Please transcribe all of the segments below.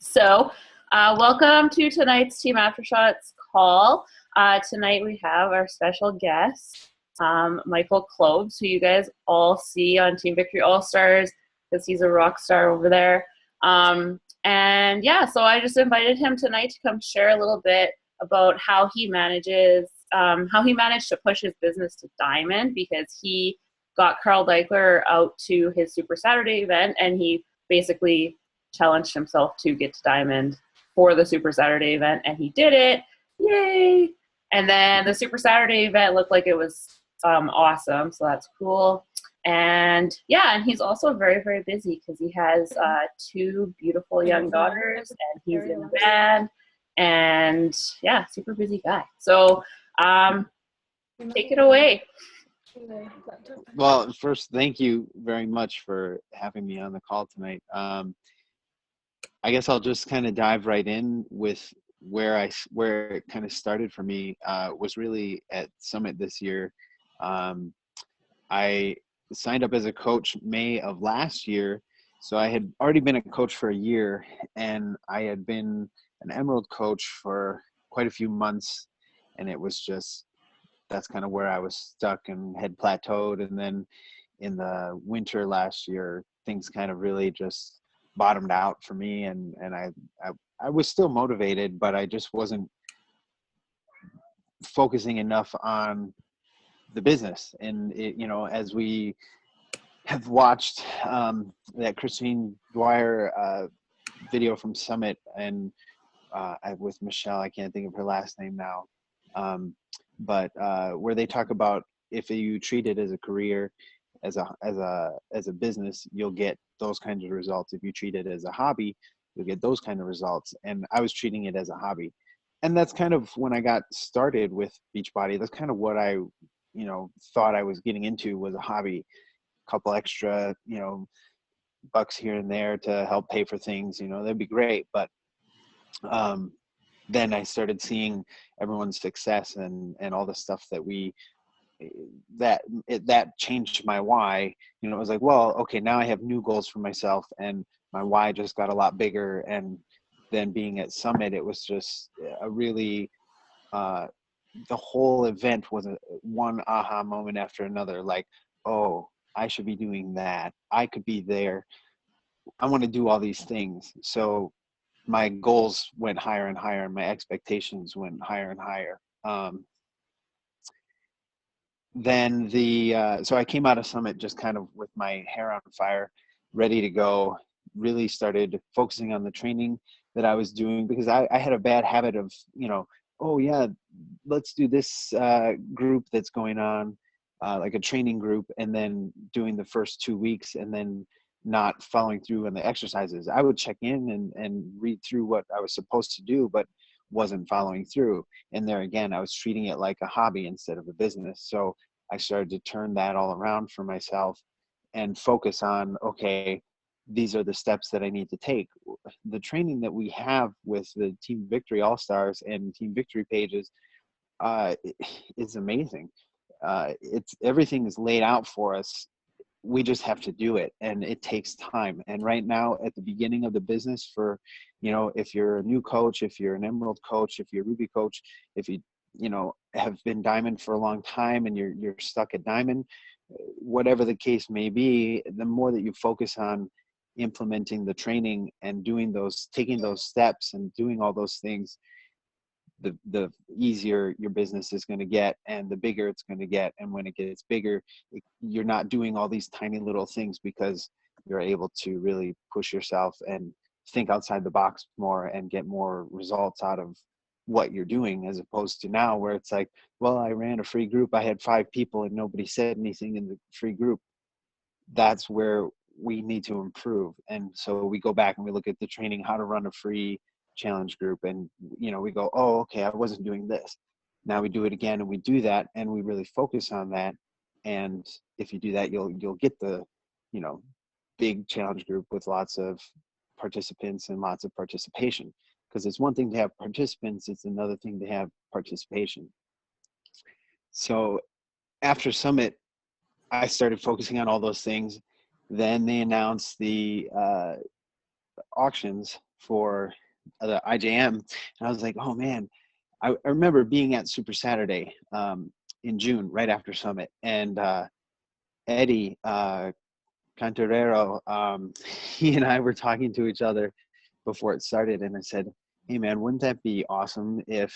So, welcome to tonight's Team Aftershots call. Tonight we have our special guest, Michael Klobes, who you guys all see on Team Victory All-Stars because he's a rock star over there. And yeah, so I just invited him tonight to come share a little bit about how he managed to push his business to Diamond, because he got Carl Deichler out to his Super Saturday event, and he basically challenged himself to get to Diamond for the Super Saturday event, and he did it. Yay! And then the Super Saturday event looked like it was awesome, so that's cool. And yeah, and he's also very, very busy because he has two beautiful young daughters, and he's in a band, and yeah, super busy guy. So take it away. Well, first, thank you very much for having me on the call tonight. I guess I'll just kind of dive right in with where it kind of started for me. Was really at Summit this year. I signed up as a coach May of last year, so I had already been a coach for a year, and I had been an Emerald coach for quite a few months, and it was just, that's kind of where I was stuck and had plateaued. And then in the winter last year, things kind of really just bottomed out for me, and I was still motivated, but I just wasn't focusing enough on the business. And it, as we have watched that Christine Dwyer video from Summit, and with Michelle, I can't think of her last name now, but where they talk about if you treat it as a career, as a business, you'll get those kinds of results. If you treat it as a hobby, you'll get those kind of results. And I was treating it as a hobby, and that's kind of when I got started with Beachbody. That's kind of what I thought I was getting into, was a hobby, a couple extra bucks here and there to help pay for things, that'd be great. But then I started seeing everyone's success and all the stuff that changed my why. It was like, well, okay, now I have new goals for myself, and my why just got a lot bigger. And then being at Summit, it was just a really the whole event was one aha moment after another. Like, oh, I should be doing that, I could be there, I want to do all these things. So my goals went higher and higher, and my expectations went higher and higher. Then so I came out of Summit just kind of with my hair on fire, ready to go. Really started focusing on the training that I was doing, because I had a bad habit of, oh yeah, let's do this group that's going on, like a training group, and then doing the first 2 weeks and then not following through on the exercises. I would check in and read through what I was supposed to do, but wasn't following through. And there again, I was treating it like a hobby instead of a business. So I started to turn that all around for myself and focus on, okay, these are the steps that I need to take. The training that we have with the Team Victory All-Stars and Team Victory pages is amazing. Everything is laid out for us. We just have to do it, and it takes time. And right now, at the beginning of the business, for if you're a new coach, if you're an Emerald coach, if you're a Ruby coach, if you have been Diamond for a long time and you're stuck at Diamond, whatever the case may be, the more that you focus on implementing the training and taking those steps and doing all those things, the easier your business is going to get, and the bigger it's going to get. And when it gets bigger, you're not doing all these tiny little things, because you're able to really push yourself and think outside the box more and get more results out of what you're doing, as opposed to now where it's like, well, I ran a free group, I had 5 people and nobody said anything in the free group. That's where we need to improve. And so we go back and we look at the training, how to run a free challenge group, and we go, oh, okay, I wasn't doing this. Now we do it again, and we do that, and we really focus on that. And if you do that, you'll get the big challenge group with lots of participants and lots of participation. Because it's one thing to have participants, it's another thing to have participation. So after Summit, I started focusing on all those things. Then they announced the auctions for the IJM, and I was like, oh man, I remember being at Super Saturday in June, right after Summit, and Eddie Cantorero, he and I were talking to each other before it started, and I said, "Hey man, wouldn't that be awesome if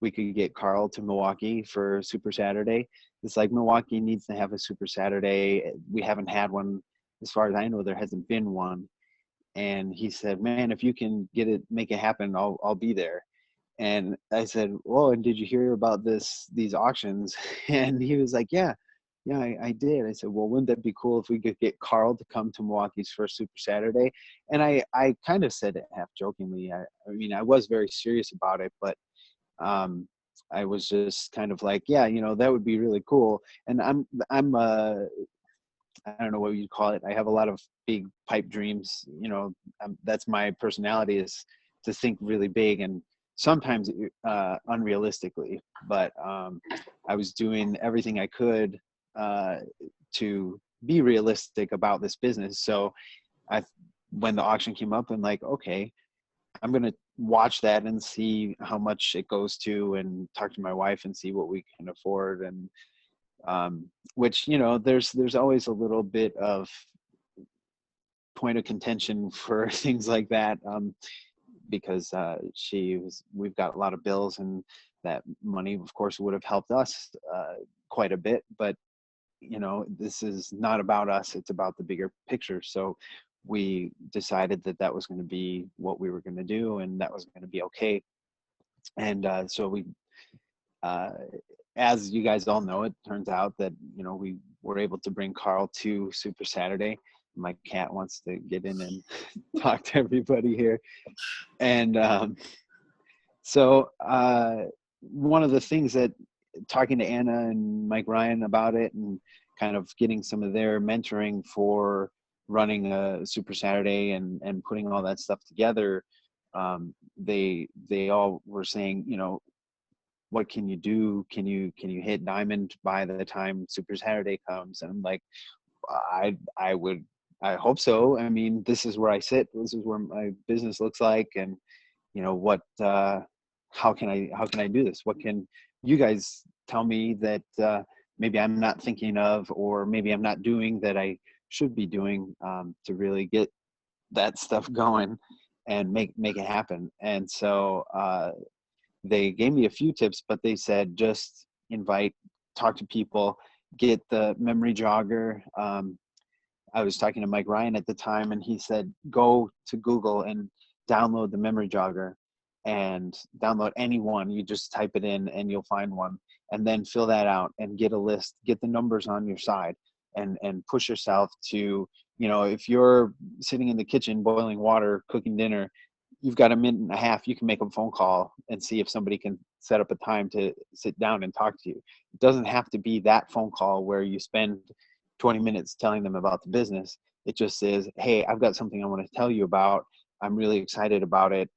we could get Carl to Milwaukee for Super Saturday? It's like Milwaukee needs to have a Super Saturday. We haven't had one, as far as I know. There hasn't been one." And he said, "Man, if you can get it, make it happen, I'll be there." And I said, "Well, and did you hear about these auctions?" And he was like, "Yeah, yeah, I did." I said, "Well, wouldn't that be cool if we could get Carl to come to Milwaukee's first Super Saturday?" And I kind of said it half jokingly. I mean, I was very serious about it, but um, I was just kind of like, "Yeah, that would be really cool." And I'm I don't know what you'd call it. I have a lot of big pipe dreams. That's my personality, is to think really big, and sometimes unrealistically. But I was doing everything I could uh, to be realistic about this business. So I, when the auction came up, I'm like, okay, I'm gonna watch that and see how much it goes to, and talk to my wife and see what we can afford, and which there's always a little bit of point of contention for things like that, because we've got a lot of bills, and that money of course would have helped us quite a bit, but this is not about us, it's about the bigger picture. So we decided that that was going to be what we were going to do, and that was going to be okay. And so we uh, as you guys all know, it turns out that we were able to bring Carl to Super Saturday. My cat wants to get in and talk to everybody here, and so one of the things that, talking to Anna and Mike Ryan about it, and kind of getting some of their mentoring for running a Super Saturday and putting all that stuff together, they all were saying, what can you do? Can you hit diamond by the time Super Saturday comes? And I'm like, I hope so. I mean, this is where I sit. This is where my business looks like, and what how can I do this? What can you guys tell me that maybe I'm not thinking of, or maybe I'm not doing, that I should be doing, to really get that stuff going and make it happen? And so they gave me a few tips, but they said just talk to people, get the memory jogger. I was talking to Mike Ryan at the time, and he said, go to Google and download the memory jogger, and download any one. You just type it in and you'll find one, and then fill that out and get a list, get the numbers on your side, and push yourself to, if you're sitting in the kitchen boiling water, cooking dinner, you've got a minute and a half, you can make a phone call and see if somebody can set up a time to sit down and talk to you. It doesn't have to be that phone call where you spend 20 minutes telling them about the business. It just says, hey, I've got something I want to tell you about. I'm really excited about it.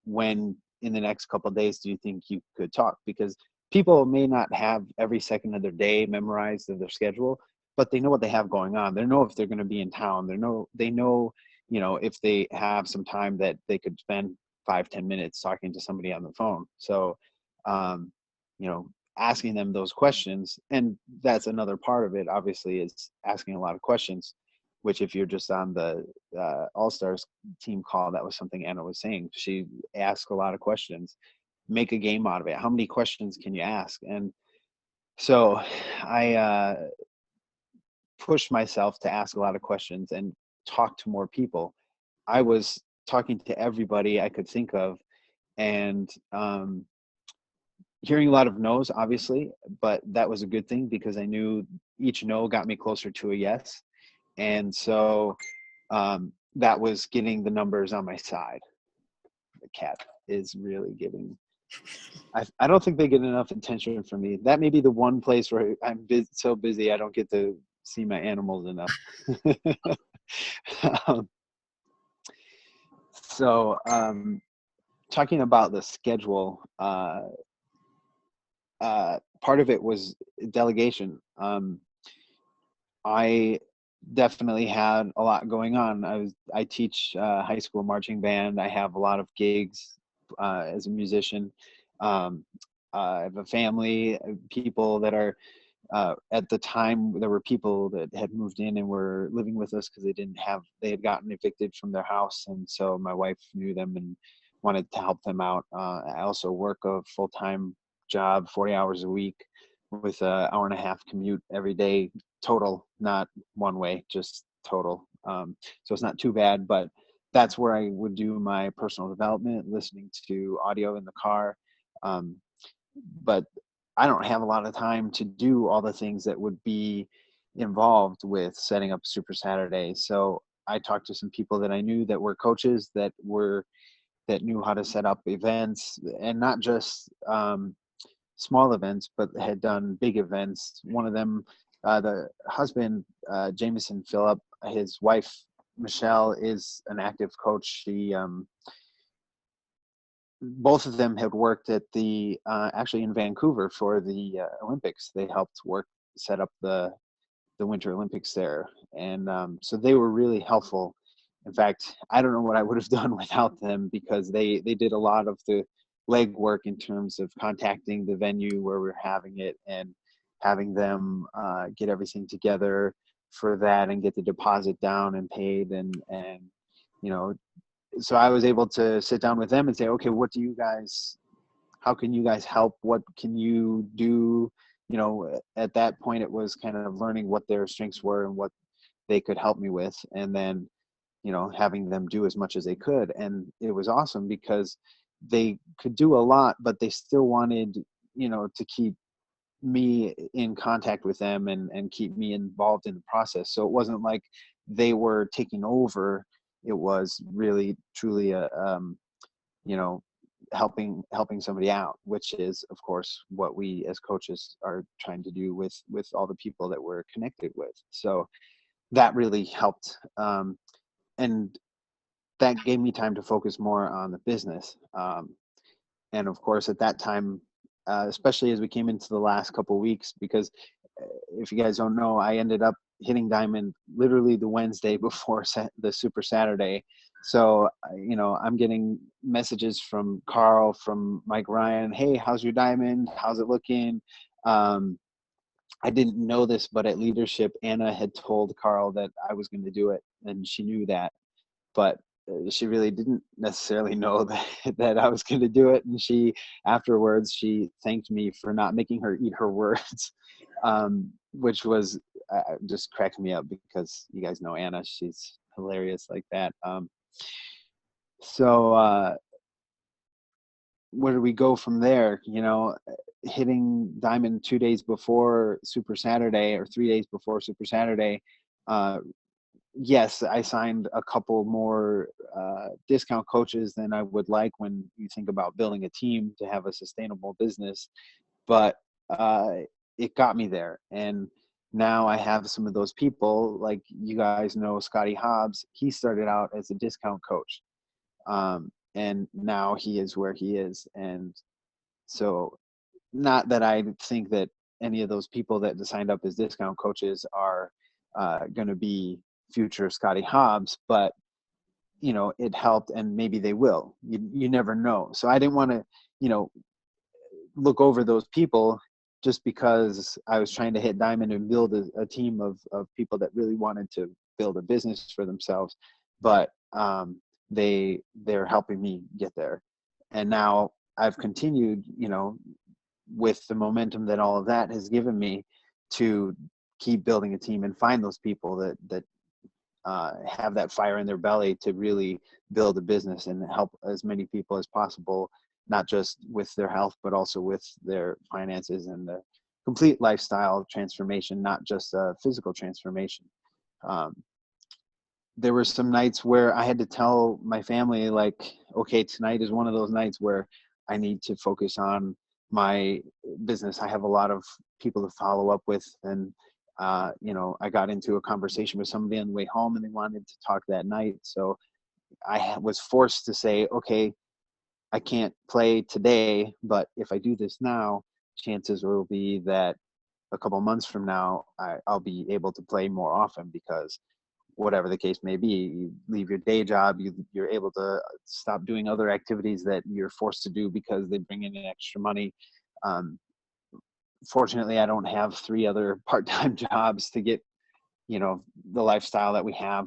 When in the next couple of days do you think you could talk? Because people may not have every second of their day memorized of their schedule, but they know what they have going on. They know if they're going to be in town. They know, if they have some time that they could spend 5-10 minutes talking to somebody on the phone. So, you know, asking them those questions, and that's another part of it, obviously, is asking a lot of questions, which if you're just on the All-Stars team call, that was something Anna was saying. She asked a lot of questions. Make a game out of it. How many questions can you ask? And so I pushed myself to ask a lot of questions and talk to more people. I was talking to everybody I could think of, and hearing a lot of no's, obviously, but that was a good thing because I knew each no got me closer to a yes. And so that was getting the numbers on my side. The cat is really giving. I don't think they get enough attention from me. That may be the one place where I'm so busy I don't get to see my animals enough. um, so talking about the schedule, part of it was delegation. I definitely had a lot going on. I teach high school marching band. I have a lot of gigs as a musician. Um, I have a family, people that are at the time there were people that had moved in and were living with us because they had gotten evicted from their house, and so my wife knew them and wanted to help them out. I also work a full-time job, 40 hours a week, with a hour and a half commute every day total, not one way, just total. So it's not too bad, but that's where I would do my personal development, listening to audio in the car. Um, but I don't have a lot of time to do all the things that would be involved with setting up Super Saturday. So I talked to some people that I knew that were coaches that knew how to set up events, and not just small events, but had done big events. One of them, the husband, Jameson Phillip, his wife Michelle is an active coach. She Both of them had worked at the actually in Vancouver for the Olympics. They helped work set up the Winter Olympics there, and so they were really helpful. In fact, I don't know what I would have done without them, because they did a lot of the legwork in terms of contacting the venue where we're having it, and having them get everything together for that and get the deposit down and paid, and you know so I was able to sit down with them and say, okay, how can you guys help? What can you do? At that point, it was kind of learning what their strengths were and what they could help me with. And then, having them do as much as they could. And it was awesome because they could do a lot, but they still wanted, to keep me in contact with them, and keep me involved in the process. So it wasn't like they were taking over. It was really truly a you know helping somebody out, which is of course what we as coaches are trying to do with all the people that we're connected with. So that really helped, and that gave me time to focus more on the business. And of course at that time, especially as we came into the last couple of weeks, because if you guys don't know, I ended up hitting diamond literally the Wednesday before the Super Saturday. So I'm getting messages from Carl, from Mike Ryan, hey, how's your diamond, how's it looking? um, I didn't know this, but at leadership, Anna had told Carl that I was going to do it, and she knew that, but she really didn't necessarily know that, that I was going to do it. And afterwards, she thanked me for not making her eat her words, which was just cracked me up, because you guys know Anna, she's hilarious like that. So where do we go from there? Hitting diamond 2 days before Super Saturday, or 3 days before Super Saturday. Uh, yes, I signed a couple more discount coaches than I would like when you think about building a team to have a sustainable business. But it got me there. And now I have some of those people, like you guys know, Scotty Hobbs. He started out as a discount coach. And now he is where he is. And so, not that I think that any of those people that signed up as discount coaches are going to be future Scotty Hobbs, but it helped, and maybe they will. You never know. So I didn't want to, look over those people just because I was trying to hit diamond and build a team of people that really wanted to build a business for themselves. But they're helping me get there. And now I've continued, with the momentum that all of that has given me, to keep building a team and find those people that have that fire in their belly to really build a business and help as many people as possible, not just with their health, but also with their finances and the complete lifestyle transformation, not just a physical transformation. Um, there were some nights where I had to tell my family, like, okay, tonight is one of those nights where I need to focus on my business. I have a lot of people to follow up with. And, I got into a conversation with somebody on the way home and they wanted to talk that night. So I was forced to say, okay, I can't play today, but if I do this now, chances will be that a couple months from now, I'll be able to play more often because whatever the case may be, you leave your day job, you're able to stop doing other activities that you're forced to do because they bring in extra money. Um, Fortunately, I don't have three other part-time jobs to get, the lifestyle that we have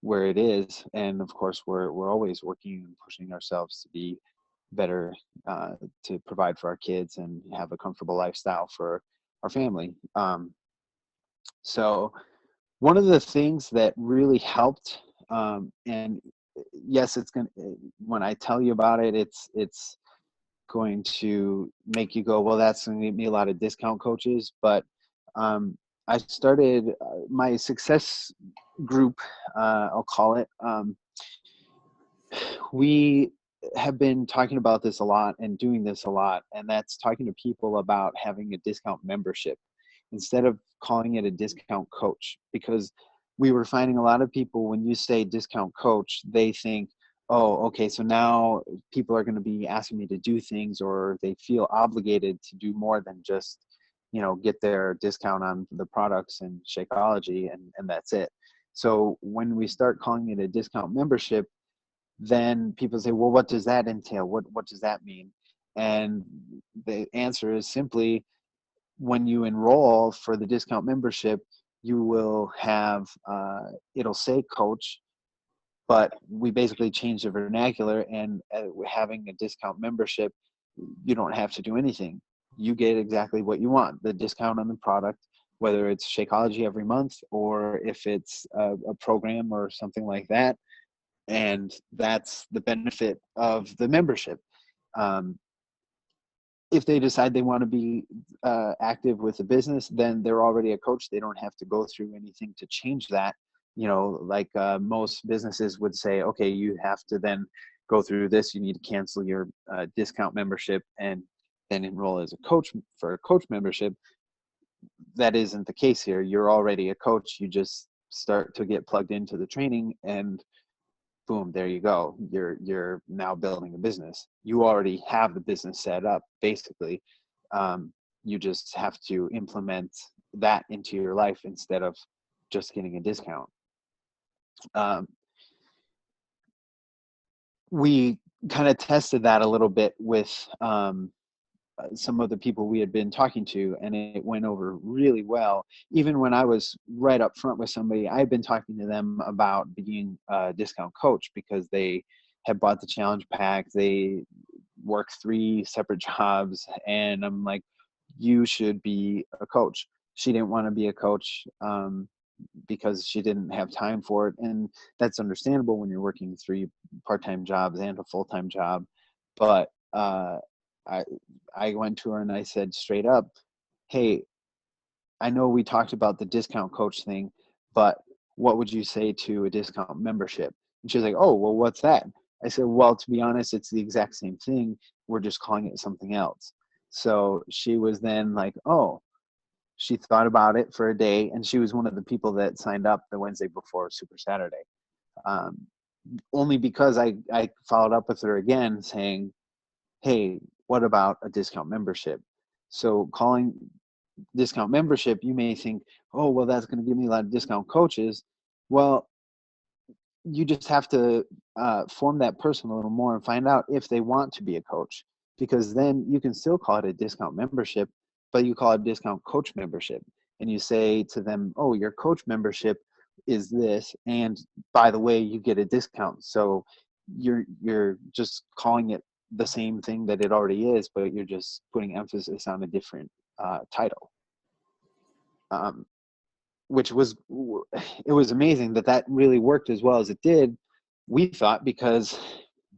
where it is. And of course, we're always working and pushing ourselves to be better, to provide for our kids and have a comfortable lifestyle for our family. So one of the things that really helped, and yes, it's going to, when I tell you about it, it's going to make you go, well, that's going to give me a lot of discount coaches. But I started my success group, I'll call it. We have been talking about this a lot and doing this a lot, and that's talking to people about having a discount membership instead of calling it a discount coach, because we were finding a lot of people, when you say discount coach, they think, oh, okay, so now people are going to be asking me to do things, or they feel obligated to do more than just, get their discount on the products and Shakeology, and that's it. So when we start calling it a discount membership, then people say, well, what does that entail? What does that mean? And the answer is simply, when you enroll for the discount membership, you will have, it'll say coach, but we basically change the vernacular, and having a discount membership, you don't have to do anything. You get exactly what you want, the discount on the product, whether it's Shakeology every month or if it's a program or something like that. And that's the benefit of the membership. Um, if they decide they want to be active with the business, then they're already a coach. They don't have to go through anything to change that. Like most businesses would say, okay, you have to then go through this. You need to cancel your discount membership and then enroll as a coach for a coach membership. That isn't the case here. You're already a coach. You just start to get plugged into the training, and boom, there you go. You're now building a business. You already have the business set up, basically. You just have to implement that into your life instead of just getting a discount. Um, we kind of tested that a little bit with some of the people we had been talking to, and it went over really well. Even when I was right up front with somebody, I had been talking to them about being a discount coach because they had bought the challenge pack. They work 3 separate jobs, and I'm like, you should be a coach. She didn't want to be a coach because she didn't have time for it, and that's understandable when you're working 3 part-time jobs and a full-time job. But I I went to her and I said straight up, hey, I know we talked about the discount coach thing, but what would you say to a discount membership? And she was like, oh, well, what's that? I said, well, to be honest, it's the exact same thing. We're just calling it something else. So she was then like, oh, she thought about it for a day, and she was one of the people that signed up the Wednesday before Super Saturday. Um, Only because I followed up with her again saying, hey, what about a discount membership? So calling discount membership, you may think, oh, well, that's going to give me a lot of discount coaches. Well, you just have to form that person a little more and find out if they want to be a coach, because then you can still call it a discount membership, but you call it discount coach membership, and you say to them, oh, your coach membership is this, and by the way, you get a discount. So you're just calling it the same thing that it already is, but you're just putting emphasis on a different title. um, which was, it was amazing that that really worked as well as it did, we thought, because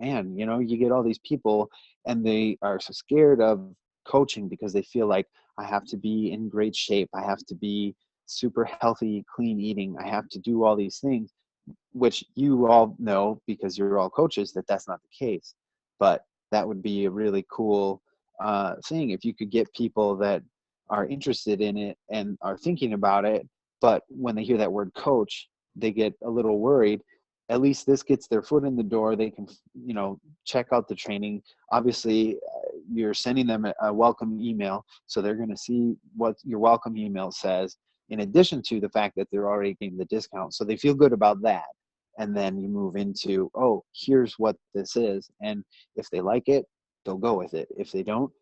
man, you get all these people and they are so scared of coaching because they feel like, I have to be in great shape, I have to be super healthy, clean eating, I have to do all these things, which you all know because you're all coaches that that's not the case. But that would be a really cool thing if you could get people that are interested in it and are thinking about it, but when they hear that word coach, they get a little worried. At least this gets their foot in the door. They can, check out the training. Obviously, you're sending them a welcome email, so they're going to see what your welcome email says, in addition to the fact that they're already getting the discount, so they feel good about that. And then you move into, oh, here's what this is, and if they like it, they'll go with it. If they don't,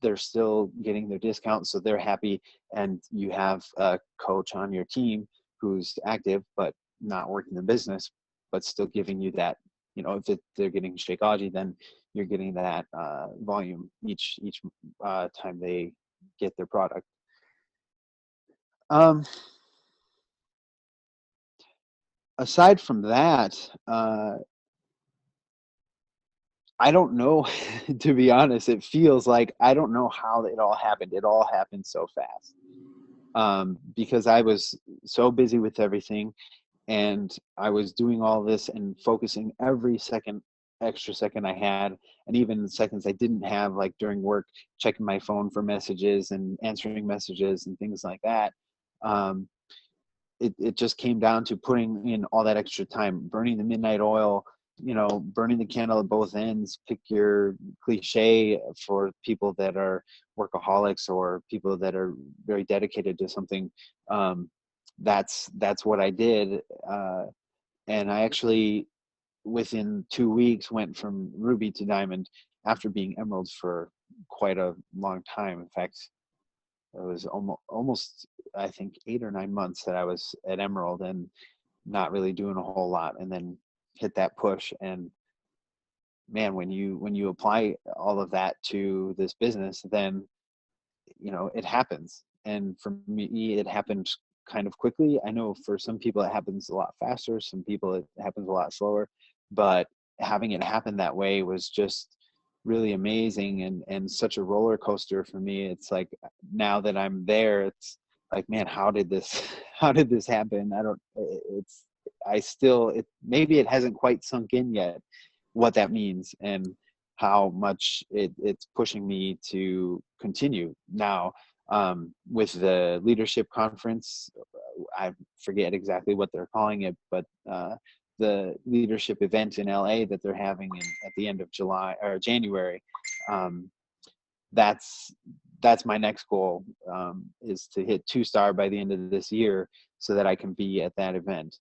they're still getting their discount, so they're happy. And you have a coach on your team who's active but not working the business, but still giving you that, if they're getting Shakeology, then you're getting that volume each time they get their product. um, Aside from that, I don't know. To be honest, it feels like I don't know how it all happened. It all happened so fast, because I was so busy with everything, and I was doing all this and focusing every extra second I had, and even seconds I didn't have, like during work, checking my phone for messages and answering messages and things like that. Um, it just came down to putting in all that extra time, burning the midnight oil, burning the candle at both ends. Pick your cliche for people that are workaholics or people that are very dedicated to something. Um, that's what I did. And I actually, within 2 weeks, went from ruby to diamond after being emerald for quite a long time. In fact, it was almost I think 8 or 9 months that I was at emerald and not really doing a whole lot, and then hit that push. And man, when you apply all of that to this business, then it happens. And for me, it happened kind of quickly. I know for some people it happens a lot faster, some people it happens a lot slower, but having it happen that way was just really amazing, and such a roller coaster for me. It's like, now that I'm there, it's like, man, how did this how did this happen? I don't it's I still it maybe it hasn't quite sunk in yet what that means, and how much it's pushing me to continue now. With the leadership conference, I forget exactly what they're calling it, but the leadership event in LA that they're having at the end of July or January, um, that's that's my next goal, is to hit 2-star by the end of this year, so that I can be at that event.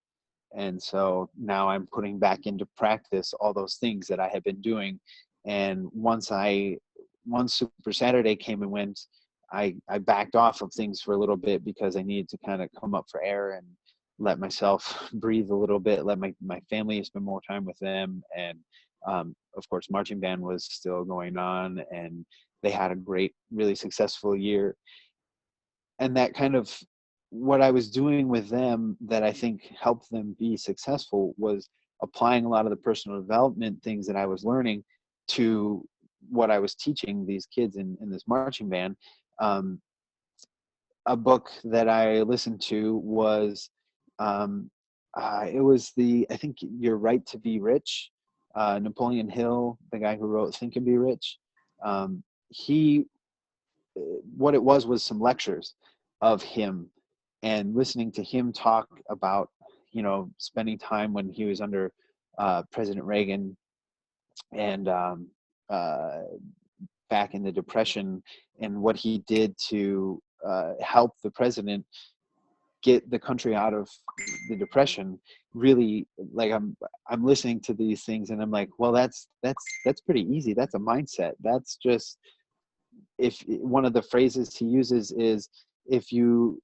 And so now I'm putting back into practice all those things that I had been doing. And once Super Saturday came and went, I backed off of things for a little bit, because I needed to kind of come up for air and let myself breathe a little bit, let my family spend more time with them. And of course, marching band was still going on, and they had a great, really successful year. And that kind of, what I was doing with them that I think helped them be successful was applying a lot of the personal development things that I was learning to what I was teaching these kids in this marching band. Um, a book that I listened to was, um, it was I think, Your Right to Be Rich. Napoleon Hill, the guy who wrote Think and Be Rich. He What it was some lectures of him, and listening to him talk about, spending time when he was under President Reagan, and uh, back in the Depression, and what he did to help the president get the country out of the Depression. Really, like, I'm listening to these things, and I'm like, well, that's pretty easy. That's a mindset. That's just, if one of the phrases he uses is, if you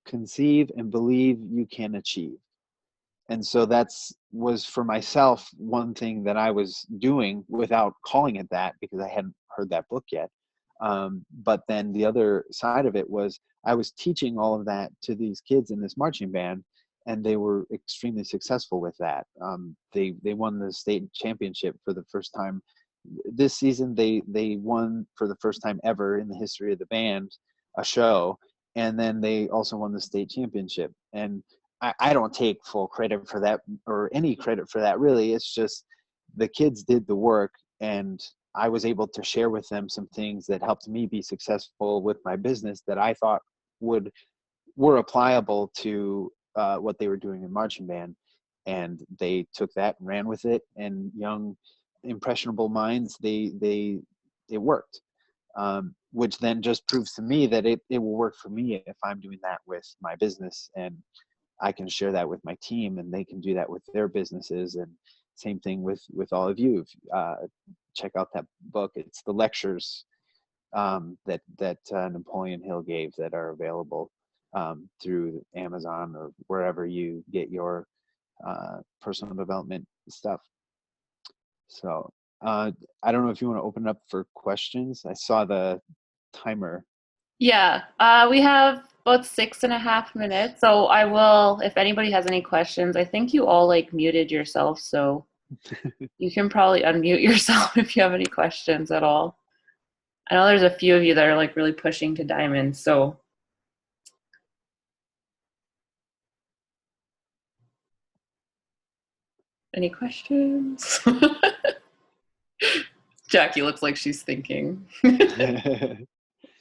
conceive and believe, you can achieve. And so that's was for myself one thing that I was doing without calling it that, because I hadn't heard that book yet. But then the other side of it was, I was teaching all of that to these kids in this marching band, and they were extremely successful with that. They won the state championship for the first time this season. They won for the first time ever in the history of the band a show, and then they also won the state championship. And I don't take full credit for that, or any credit for that, really. It's just the kids did the work, and I was able to share with them some things that helped me be successful with my business, that I thought were applicable to what they were doing in marching band. And they took that and ran with it. And young, impressionable minds, it worked. which then just proves to me that it will work for me if I'm doing that with my business, and I can share that with my team and they can do that with their businesses. And same thing with all of you. Check out that book. It's the lectures that Napoleon Hill gave that are available through Amazon or wherever you get your personal development stuff. So I don't know if you want to open up for questions. I saw the timer. Yeah, we have about 6.5 minutes. So I will, if anybody has any questions, I think you all like muted yourself, so you can probably unmute yourself if you have any questions at all. I know there's a few of you that are like really pushing to diamonds, so. Any questions? Jackie looks like she's thinking.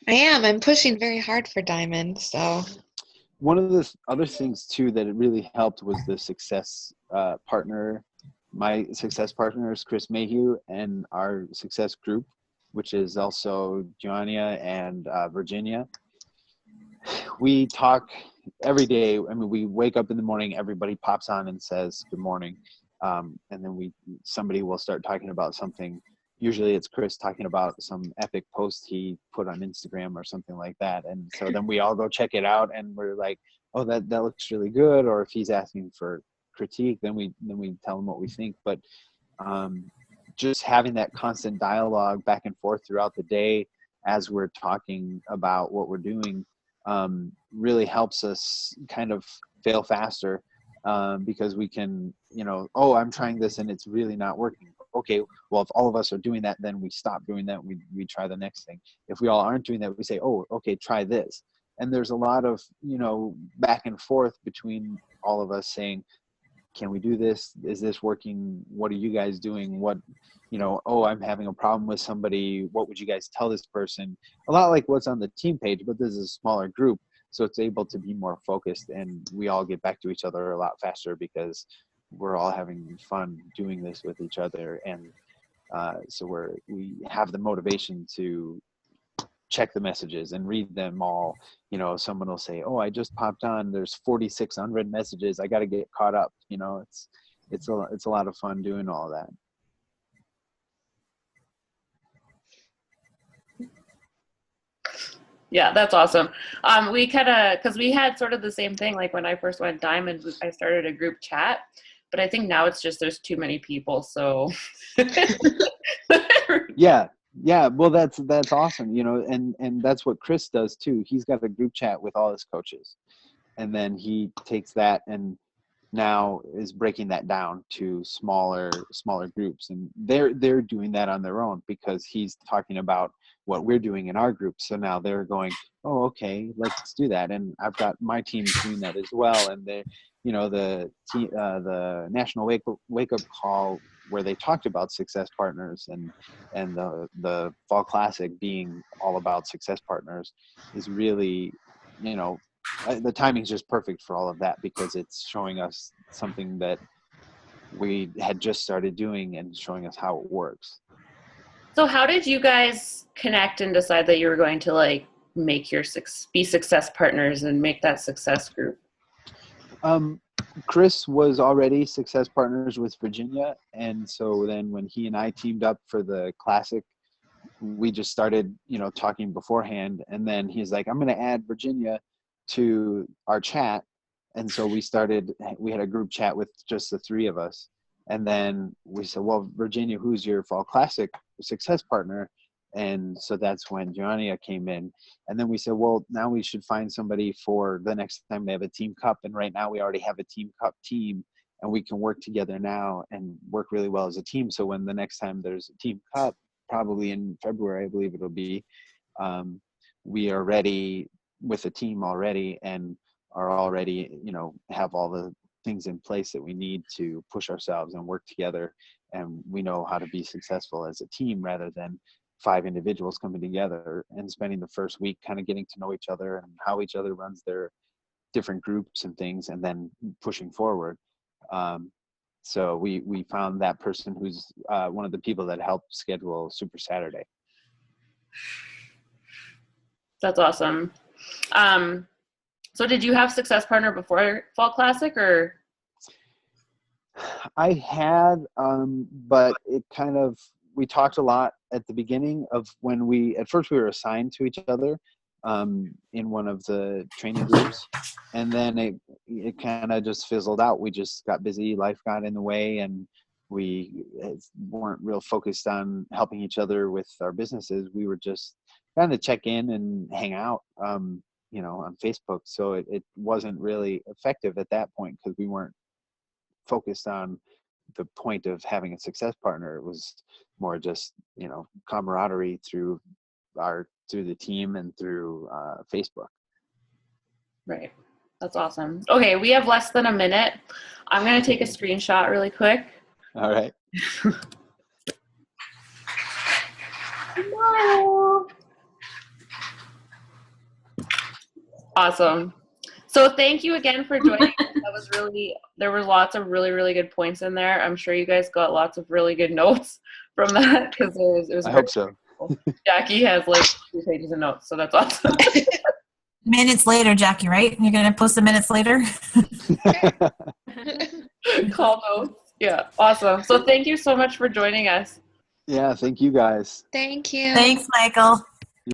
I am. I'm pushing very hard for diamond, so. One of the other things too that it really helped was the success partner. My success partner is Chris Mayhew, and our success group, which is also Joannia and Virginia. We talk every day. I mean, we wake up in the morning, everybody pops on and says good morning, and then somebody will start talking about something. Usually it's Chris talking about some epic post he put on Instagram or something like that. And so then we all go check it out and we're like, oh, that looks really good. Or if he's asking for critique, then we tell him what we think. But just having that constant dialogue back and forth throughout the day as we're talking about what we're doing really helps us kind of fail faster, because we can, oh, I'm trying this and it's really not working. Okay, well, if all of us are doing that, then we stop doing that. We try the next thing. If we all aren't doing that, we say, oh, okay, try this. And there's a lot of, back and forth between all of us saying, can we do this? Is this working? What are you guys doing? What, oh, I'm having a problem with somebody. What would you guys tell this person? A lot like what's on the team page, but this is a smaller group. So it's able to be more focused, and we all get back to each other a lot faster because we're all having fun doing this with each other. And so we have the motivation to check the messages and read them all. Someone will say, oh, I just popped on, there's 46 unread messages, I got to get caught up. It's a lot of fun doing all that. Yeah, that's awesome. We kind of, because we had sort of the same thing, like when I first went diamond, I started a group chat, but I think now it's just there's too many people, so. Yeah, well, that's awesome, and that's what Chris does too. He's got a group chat with all his coaches, and then he takes that and now is breaking that down to smaller groups, and they're doing that on their own because he's talking about what we're doing in our group. So now they're going, oh, okay, let's do that. And I've got my team doing that as well. And the national wake up call where they talked about success partners and the fall classic being all about success partners is really, the timing's just perfect for all of that because it's showing us something that we had just started doing and showing us how it works. So how did you guys connect and decide that you were going to like make be success partners and make that success group? Chris was already success partners with Virginia, and so then when he and I teamed up for the classic, we just started, talking beforehand, and then he's like, I'm going to add Virginia to our chat. And so we had a group chat with just the three of us. And then we said, well, Virginia, who's your fall classic success partner? And so that's when Joannia came in. And then we said, well, now we should find somebody for the next time they have a team cup. And right now we already have a team cup team, and we can work together now and work really well as a team. So when the next time there's a team cup, probably in February, I believe it'll be, we are ready with a team already and are already, have all the things in place that we need to push ourselves and work together. And we know how to be successful as a team rather than 5 individuals coming together and spending the first week kind of getting to know each other and how each other runs their different groups and things, and then pushing forward. So we found that person who's one of the people that helped schedule Super Saturday. That's awesome. So did you have Success Partner before Fall Classic, or? I had, but it kind of, we talked a lot at the beginning of when at first we were assigned to each other in one of the training groups. And then it kind of just fizzled out. We just got busy, life got in the way, and we weren't real focused on helping each other with our businesses. We were just kind of check in and hang out, on Facebook. So it wasn't really effective at that point because we weren't focused on the point of having a success partner. It was more just, camaraderie through the team and through Facebook. Right. That's awesome. Okay, we have less than a minute. I'm going to take a screenshot really quick. All right. No. Awesome. So thank you again for joining. There was lots of really, really good points in there. I'm sure you guys got lots of really good notes from that because it was I hope so. Cool. Jackie has like 2 pages of notes, so that's awesome. Minutes later, Jackie, right? You're going to post the minutes later? Call notes. Yeah, awesome. So thank you so much for joining us. Yeah, thank you guys. Thank you. Thanks, Michael.